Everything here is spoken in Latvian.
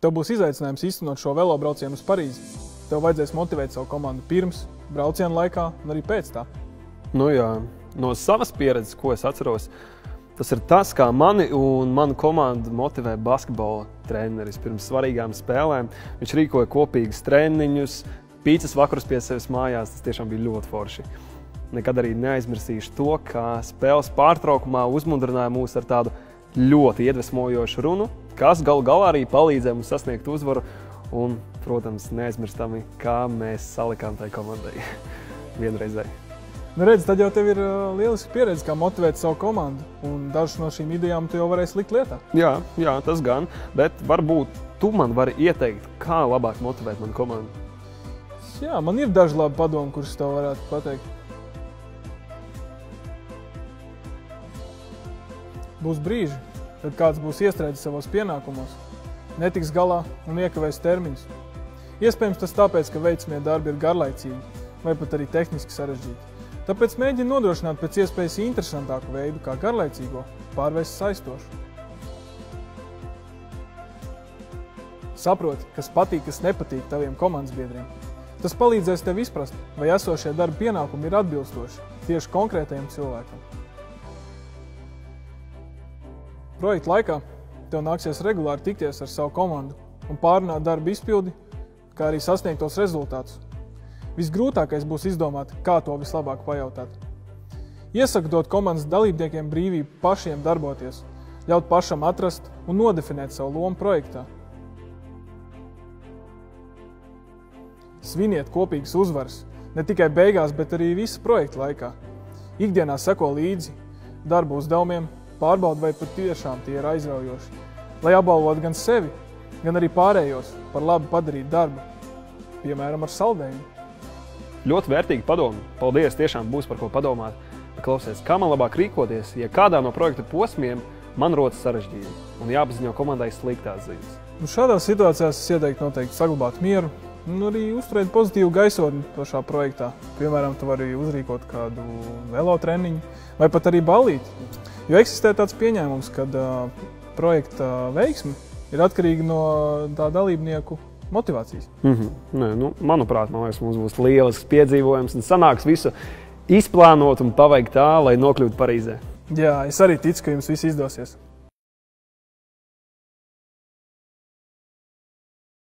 Tev būs izaicinājums īstenot šo velobraucienu uz Parīzi. Tev vajadzēs motivēt savu komandu pirms, brauciena laikā un arī pēc tā. Nu jā, no savas pieredzes, ko es atceros, tas ir tas, kā mani un manu komandu motivē basketbola treneris pirms svarīgām spēlēm. Viņš rīkoja kopīgus treniņus, pīcas vakarus pie sevis mājās, tas tiešām bija ļoti forši. Nekad arī neaizmirsīšu to, ka spēles pārtraukumā uzmundrināja mūs ar tādu ļoti iedvesmojošu runu, kas galu galā arī palīdzēja mums sasniegt uzvaru un, protams, neaizmirstami, kā mēs salikām tai komandai vienreizēji. Nu redz, tad jau tev ir lieliski pieredze, kā motivēt savu komandu, un dažas no šīm idejām tu jau varēsi likt lietā. Jā, tas gan, bet varbūt tu man vari ieteikt, kā labāk motivēt manu komandu. Jā, man ir daži labi padomi, kurus tev varētu pateikt. Būs brīži, kad kāds būs iestrēdzis savos pienākumos, netiks galā un iekavēs termiņus. Iespējams tas tāpēc, ka veicamie darbi ir garlaicīgi vai pat arī tehniski sarežģīti. Tāpēc mēģini nodrošināt pēc iespējas interesantāku veidu, kā garlaicīgo pārvērst saistošu. Saproti, kas patīk, kas nepatīk taviem komandas biedriem. Tas palīdzēs tev izprast, vai esošie darba pienākumi ir atbilstoši tieši konkrētajam cilvēkam. Projekta laikā tev nāksies regulāri tikties ar savu komandu un pārunāt darba izpildi, kā arī sasniegtos rezultātus. Visgrūtākais būs izdomāt, kā to vislabāk pajautāt. Iesaku dot komandas dalībniekiem brīvību pašiem darboties, ļaut pašam atrast un nodefinēt savu lomu projektā. Sviniet kopīgas uzvaras, ne tikai beigās, bet arī visa projekta laikā. Ikdienā seko līdzi darba uzdevumiem, pārbauda, vai pat tiešām tie ir aizraujoši, lai apbalvotu gan sevi, gan arī pārējos par labi padarīt darbu, piemēram, ar saldējumu. Ļoti vērtīgi padomi. Paldies, tiešām būs par ko padomāt. Klausies, kā man labāk rīkoties, ja kādā no projekta posmiem man rodas sarežģījumi un jāpaziņo komandai sliktās ziņas. Šādās situācijās es ieteiktu noteikti saglabāt mieru un arī uzturēt pozitīvu gaisotni pašā projektā. Piemēram, tu vari uzrīkot kādu velotreniņu vai pat arī ballīti. Jo eksistē tāds pieņēmums, ka projekta veiksme ir atkarīga no tā dalībnieku motivācijas. Manuprāt, mums būs lielisks piedzīvojums un sanāks visu izplānot un paveikt tā, lai nokļūtu Parīzē. Jā, es arī ticu, ka jums viss izdosies.